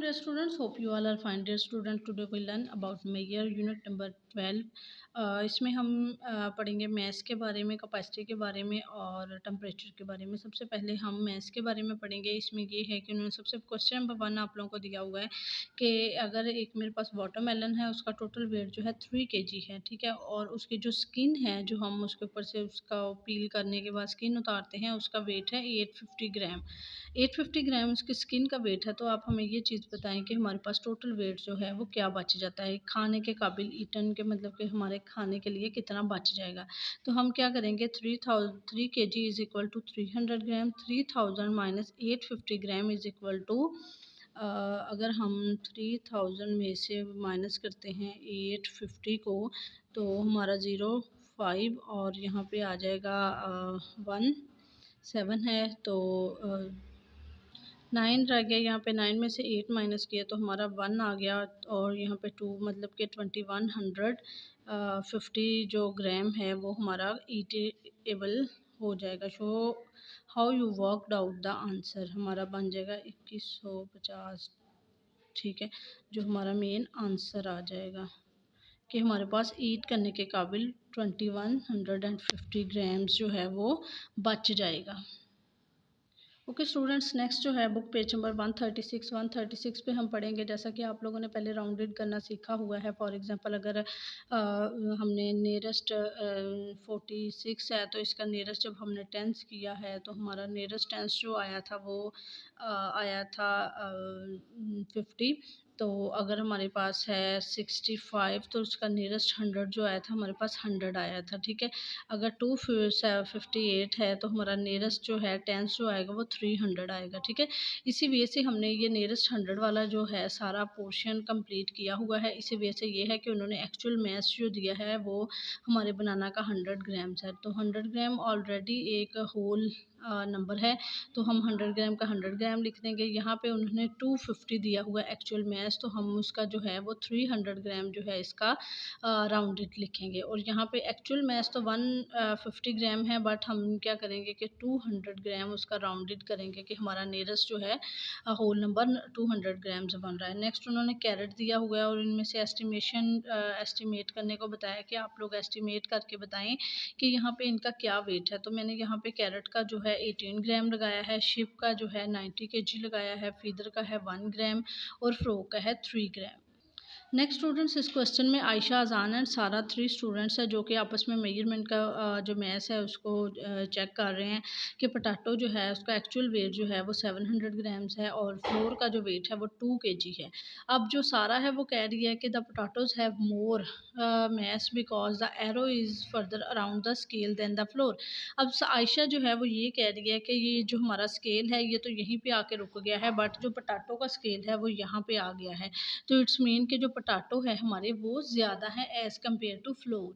dear students, hope you all are fine. Dear student, today we learn about Meyer unit number 12. इसमें हम पढ़ेंगे maths के बारे में, कैपेसिटी के बारे में और टेम्परेचर के बारे में। सबसे पहले हम मैथ्स के बारे में पढ़ेंगे। इसमें ये है कि उन्होंने सबसे क्वेश्चन नंबर 1 आप लोगों को दिया हुआ है कि अगर एक मेरे पास वाटरमेलन है, उसका टोटल वेट जो है 3 kg है, ठीक है, और उसकी जो स्किन है, जो हम उसके ऊपर से उसका पील करने के बाद स्किन उतारते हैं, उसका वेट है 850 ग्राम। 850 ग्राम उसकी स्किन का वेट है। तो आप हमें ये चीज़ बताएं कि हमारे पास टोटल वेट जो है वो क्या बच जाता है, खाने के काबिल ईटन के, मतलब कि हमारे खाने के लिए कितना बच जाएगा। तो हम क्या करेंगे, 3 kg is equal to 300 gram, 3000 minus 850 gram is equal to, अगर हम 3000 में से माइनस करते हैं 850 को, तो हमारा 0.5 और यहाँ पे आ जाएगा 1.7 है, तो 9 रह गया। यहाँ पे 9 में से 8 माइनस किया तो हमारा 1 आ गया, और यहाँ पे 2 मतलब कि 2150 जो ग्राम है वो हमारा ईटेबल हो जाएगा। Show how you worked out the answer, हमारा बन जाएगा 2150, ठीक है, जो हमारा मेन आंसर आ जाएगा कि हमारे पास ईट करने के काबिल 2150 ग्राम्स जो है वो बच जाएगा। ओके स्टूडेंट्स, नेक्स्ट जो है बुक पेज नंबर 136 पे हम पढ़ेंगे। जैसा कि आप लोगों ने पहले राउंडेड करना सीखा हुआ है। फॉर एग्जांपल अगर हमने नियरेस्ट 46 है, तो इसका नियरेस्ट जब हमने टेंस किया है तो हमारा नियरेस्ट टेंस जो आया था वो आया था 50। तो अगर हमारे पास है 65, तो उसका नियरेस्ट 100 जो आया था हमारे पास 100 आया था, ठीक है। अगर 258 है तो हमारा नियरेस्ट जो है टेंस जो आएगा वो 300 आएगा, ठीक है। इसी वजह से हमने ये नियरेस्ट 100 वाला जो है सारा पोर्शन कंप्लीट किया हुआ है। इसी वजह से ये है कि उन्होंने एक्चुअल मैथ्स जो दिया है वो हमारे बनाना का 100 ग्राम्स है। तो 100 ग्राम ऑलरेडी एक होल नंबर है, तो हम 100 ग्राम का 100 ग्राम लिख देंगे। यहाँ पे उन्होंने 250 दिया हुआ है एक्चुअल मैथ्स, तो हम उसका जो है वो 300 ग्राम जो है इसका राउंडेड लिखेंगे। और यहाँ पे एक्चुअल मैथ्स तो 150 ग्राम है, बट हम क्या करेंगे कि 200 ग्राम उसका राउंडेड करेंगे कि हमारा नियरेस्ट जो है होल नंबर 200 ग्राम्स बन रहा है। नेक्स्ट उन्होंने कैरेट दिया हुआ है और इनमें से एस्टिमेट करने को बताया कि आप लोग एस्टिमेट करके बताएं कि यहाँ पे इनका क्या वेट है। तो मैंने यहाँ पे कैरेट का जो है 18 ग्राम लगाया है, शिप का जो है 90 kg लगाया है, फीदर का है 1 ग्राम और फ्रॉक का है 3 ग्राम। नेक्स्ट स्टूडेंट्स, इस क्वेश्चन में आयशा, अजान एंड सारा 3 स्टूडेंट्स हैं जो कि आपस में मेजरमेंट का जो मैथ्स है उसको चेक कर रहे हैं कि पोटैटो जो है उसका एक्चुअल वेट जो है वो 700 ग्राम्स है और फ्लोर का जो वेट है वो 2 kg है। अब जो सारा है वो कह रही है कि the potatoes have more mass because the arrow is further around the scale than the flour. अब आयशा जो है वो ये कह रही है कि ये जो हमारा स्केल है ये तो यहीं पे आके रुक गया है, बट जो पोटैटो का स्केल है वो यहाँ पे आ गया है। तो इट्स मीन कि जो पोटैटो है हमारे वो ज़्यादा है एज़ कम्पेयर टू फ्लोर।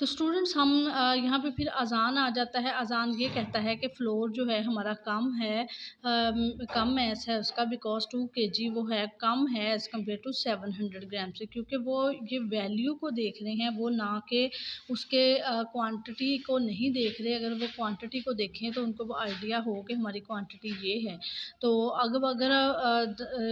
तो स्टूडेंट्स हम यहाँ पे फिर अज़ान आ जाता है। अज़ान ये कहता है कि फ्लोर जो है हमारा कम है, कम मैस है उसका, बिकॉज 2 kg वो है कम है एज़ कम्पेयर टू 700 ग्राम से, क्योंकि वो ये वैल्यू को देख रहे हैं, वो ना कि उसके क्वांटिटी को नहीं देख रहे। अगर वो क्वांटिटी को देखें तो उनको वो आइडिया हो कि हमारी क्वांटिटी ये है। तो अगर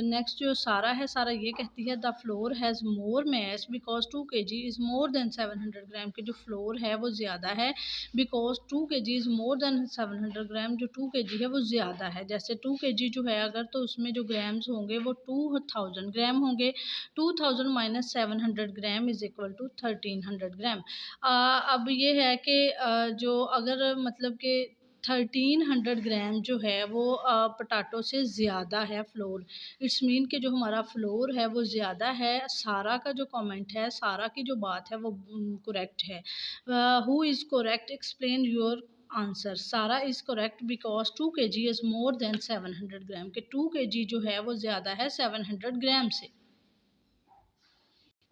नेक्स्ट जो सारा है, सारा ये कहती है the flour has more mass because 2 kg is more than 700 gram, के जो फ्लोर है वो ज़्यादा है because 2 kg is more than 700 gram, जो 2 kg है वो ज़्यादा है। जैसे 2 kg जो है अगर, तो उसमें जो ग्राम्स होंगे वो 2000 ग्राम होंगे। 2000 minus 700 gram is equal to 1300 gram. अब ये है कि जो अगर मतलब कि 1300 ग्राम जो है वो पोटैटो से ज़्यादा है फ्लोर। इट्स मीन कि जो हमारा फ्लोर है वो ज़्यादा है। सारा का जो कमेंट है, सारा की जो बात है वो करेक्ट है। Who is correct, explain your answer. Sara is correct because 2 kg is more than 700 gram, के 2 kg जो है वो ज़्यादा है 700 ग्राम से।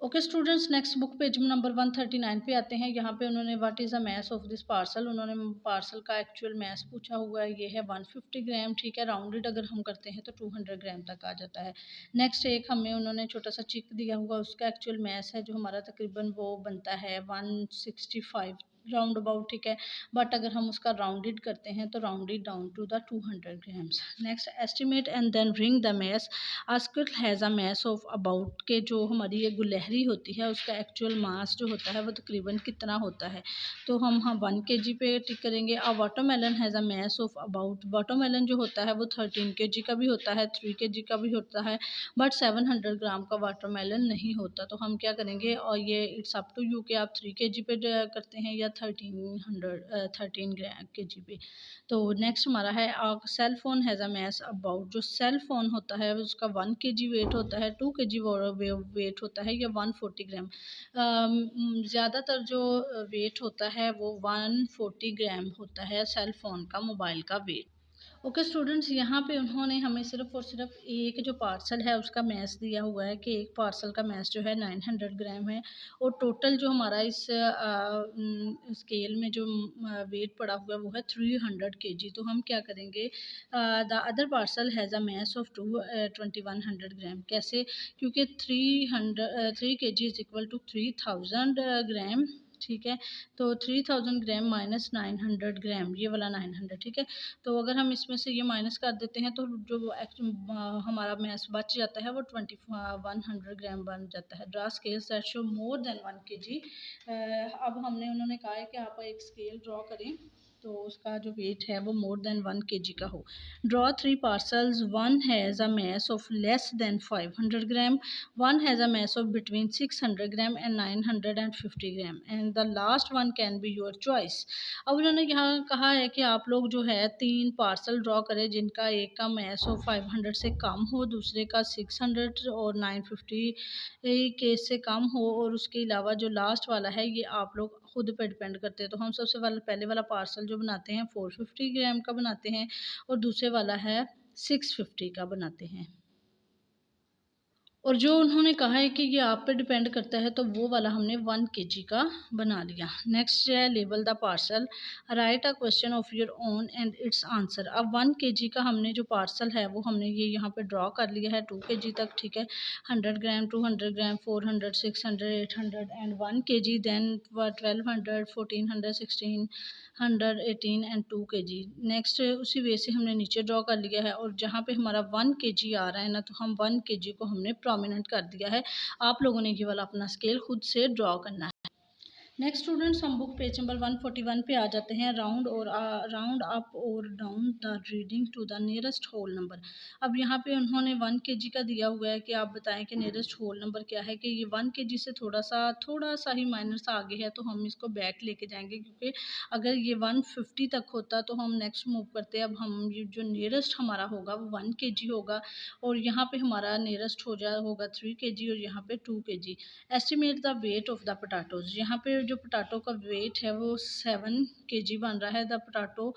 Okay students, next book page number 139 पे आते हैं। यहाँ पे उन्होंने what is the mass of this parcel, उन्होंने पार्सल का एक्चुअल मैस पूछा हुआ है। ये है 150 ग्राम, ठीक है। राउंडेड अगर हम करते हैं तो 200 ग्राम तक आ जाता है। नेक्स्ट एक हमें उन्होंने छोटा सा चिक दिया हुआ, उसका एक्चुअल मैस है जो हमारा तकरीबन वो बनता है 165 राउंड अबाउट, ठीक है। बट अगर हम उसका राउंडेड करते हैं तो rounded down to the 200 grams. Next, estimate and then ring the mass. A squid has a mass of about, के जो हमारी ये गुलहरी होती है उसका एक्चुअल मास जो होता है वो तकरीबन कितना होता है, तो हम 1 kg पे टिक करेंगे। अ watermelon has a mass of about, watermelon जो होता है वो 13 kg का भी होता है, 3 kg का भी होता है, बट 700 ग्राम का वाटरमेलन नहीं होता। तो हम क्या करेंगे, और ये इट्स अप टू यू कि आप 3 kg पे करते हैं या 13 kg पे। तो नेक्स्ट हमारा है cell phone has a mass about, जो सेल फोन होता है उसका 1 kg वेट होता है, 2 kg वेट होता है या 140 ग्राम। ज़्यादातर जो वेट होता है वो 140 ग्राम होता है सेल फोन का, मोबाइल का वेट। ओके स्टूडेंट्स, यहाँ पे उन्होंने हमें सिर्फ़ और सिर्फ एक जो पार्सल है उसका मैथ्स दिया हुआ है कि एक पार्सल का मैथ्स जो है 900 ग्राम है, और टोटल जो हमारा इस स्केल में जो वेट पड़ा हुआ है वो है 300 kg। तो हम क्या करेंगे, the other parcel has a mass of 2100 ग्राम। कैसे, क्योंकि 3 kg इज़ इक्वल टू 3000 ग्राम, ठीक है। तो 3000 ग्राम माइनस 900 ग्राम, ये वाला 900, ठीक है। तो अगर हम इसमें से ये माइनस कर देते हैं तो जो हमारा मैस बच जाता है वो 2100 ग्राम बन जाता है। Draw scales that show more than 1 kg। अब हमने उन्होंने कहा है कि आप एक स्केल ड्रॉ करें तो उसका जो वेट है वो मोर देन 1 kg का हो। Draw 3 parcels, one has a mass of less than 500 gram, one has a mass of between 600 gram and 950 gram, and the last one can be your choice। अब उन्होंने यहाँ कहा है कि आप लोग जो है 3 पार्सल ड्रॉ करें जिनका एक का मैस हो 500 से कम हो, दूसरे का 600 और 950 के से कम हो, और उसके अलावा जो लास्ट वाला है ये आप लोग खुद पे डिपेंड करते हैं। तो हम सबसे वाला पहले वाला पार्सल जो बनाते हैं 450 ग्राम का बनाते हैं, और दूसरे वाला है 650 का बनाते हैं। और जो उन्होंने कहा है कि ये आप पे डिपेंड करता है तो वो वाला हमने 1 kg का बना लिया। नेक्स्ट है label the parcel, right a question of your own and it's answer. अब 1 kg का हमने जो पार्सल है वो हमने ये यहाँ पे ड्रॉ कर लिया है 2 kg तक, ठीक है। 100 gram, 200 gram, 400, 600, 800 and 1 kg, then 1200, 1400, 1600, 18 and 2 kg। Next उसी वे से हमने नीचे ड्रॉ कर लिया है, और जहाँ पे हमारा 1 kg आ रहा है ना तो हम 1 kg को हमने प्रोमिनेंट कर दिया है। आप लोगों ने ये वाला अपना स्केल खुद से ड्रॉ करना है। नेक्स्ट स्टूडेंट्स, हम बुक पेज नंबर 141 पे आ जाते हैं। राउंड अप और down the reading to the nearest whole number. अब यहाँ पे उन्होंने 1 kg का दिया हुआ है कि आप बताएं कि नियरेस्ट होल नंबर क्या है, कि ये 1 kg से थोड़ा सा ही माइनर सा आगे है, तो हम इसको बैक लेके जाएंगे, क्योंकि अगर ये 150 तक होता तो हम नेक्स्ट मूव करते। अब हम ये जो नियरेस्ट हमारा होगा वो 1 kg होगा, और यहाँ पे हमारा नियरेस्ट होगा 3 kg, और यहाँ पे 2 kg। Estimate the weight of the potatoes, यहाँ पे जो पोटैटो का वेट है वो 7 kg बन रहा है। The potato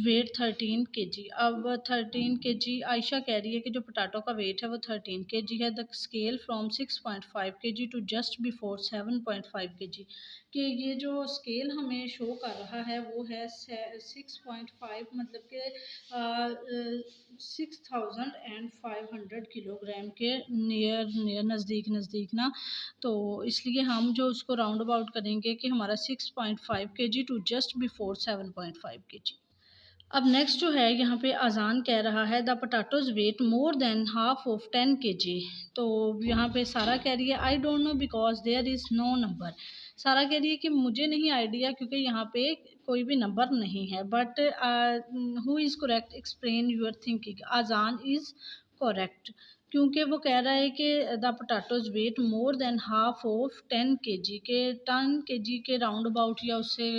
weight 13 kg। अब 13 kg, आयशा कह रही है कि जो पोटैटो का वेट है वो 13 kg है। The scale from 6.5 kg to just before 7.5 kg, कि ये जो स्केल हमें शो कर रहा है वो है 6.5, मतलब कि 6500 किलोग्राम के नियर नियर नज़दीक नज़दीक ना। तो इसलिए हम जो उसको राउंड अबाउट करेंगे कि हमारा 6.5 kg to just before 7.5 kg। अब नेक्स्ट जो है यहाँ पे अजान कह रहा है the potatoes weight more than half of 10 kg। तो यहाँ पे सारा कह रही है I don't know because there is no number. Sara कह रही है कि मुझे नहीं आइडिया क्योंकि यहाँ पे कोई भी नंबर नहीं है। But who is correct, explain your thinking. Azan is correct, क्योंकि वो कह रहा है कि the potatoes weight more than half of 10 kg, के 10 kg के राउंड अबाउट या उससे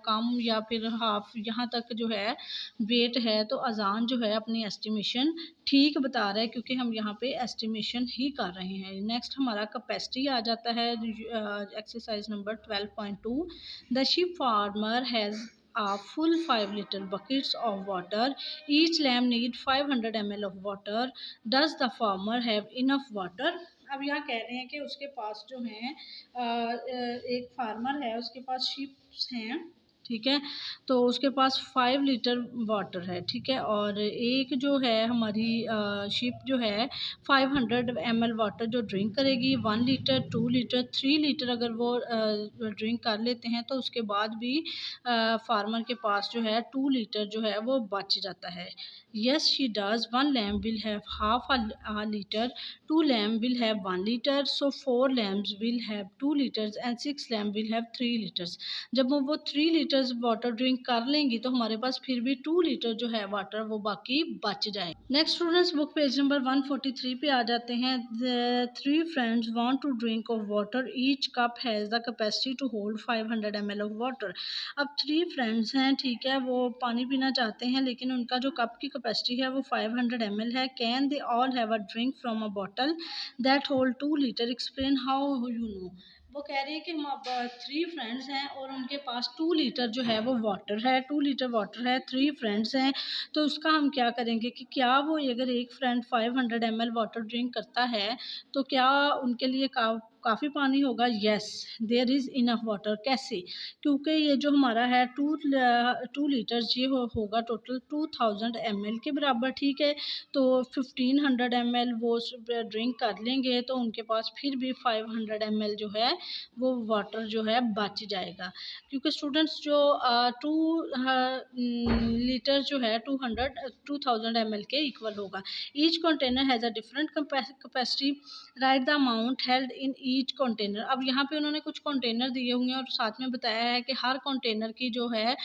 कम या फिर हाफ यहाँ तक जो है वेट है। तो अजान जो है अपनी एस्टिमेशन ठीक बता रहा है, क्योंकि हम यहाँ पे एस्टिमेशन ही कर रहे हैं। नेक्स्ट हमारा कैपेसिटी आ जाता है, exercise number 12.2। The sheep farmer has full 5 liter buckets of water. Each lamb need 500 ml of water. Does the farmer have enough water? अब यहाँ कह रहे हैं कि उसके पास जो है एक फार्मर है, उसके पास शीप्स हैं ठीक है। तो उसके पास 5 लीटर वाटर है, ठीक है। और एक जो है हमारी शिप जो है 500 ml वाटर जो ड्रिंक करेगी, 1 लीटर, 2 लीटर, 3 लीटर अगर वो ड्रिंक कर लेते हैं तो उसके बाद भी फार्मर के पास जो है 2 लीटर जो है वो बच जाता है। Yes she does, 1 lamp will have half a litre, 2 lamp will have 1 litre, so 4 lamps will have 2 litres and 6 lamp will have 3 litres. जब वो 3 लीटर्स वाटर ड्रिंक कर लेंगी तो हमारे पास फिर भी 2 लीटर जो है वाटर वो बाकी बच जाए। Next students book page number 143 पे आ जाते हैं। Three friends want to drink of water, each cup has the capacity to hold 500 ml of water. अब 3 फ्रेंड्स हैं, ठीक है, वो पानी पीना चाहते हैं लेकिन उनका जो कप की कैपेसिटी है वो 500 ml है। Can they all have a drink from a bottle that hold 2 litre, explain how you know. वो कह रही है कि हम अब 3 फ्रेंड्स हैं और उनके पास 2 लीटर जो है वो वाटर है, 2 लीटर वाटर है, 3 फ्रेंड्स हैं। तो उसका हम क्या करेंगे कि क्या वो अगर एक फ्रेंड 500 ml वाटर ड्रिंक करता है तो क्या उनके लिए काफ़ी पानी होगा? Yes, there is enough water. कैसे? क्योंकि ये जो हमारा है 2 लीटर्स ये होगा टोटल 2000 ml के बराबर, ठीक है। तो 1500 ml वो ड्रिंक कर लेंगे तो उनके पास फिर भी 500 ml जो है वो वाटर जो है बच जाएगा। क्योंकि स्टूडेंट्स जो 2 लीटर जो है 2000 ml के इक्वल होगा। Each container has a different capacity, right the amount held in each container. अब यहाँ पे उन्होंने कुछ कंटेनर दिए हुए हैं और साथ में बताया है कि हर कंटेनर की जो है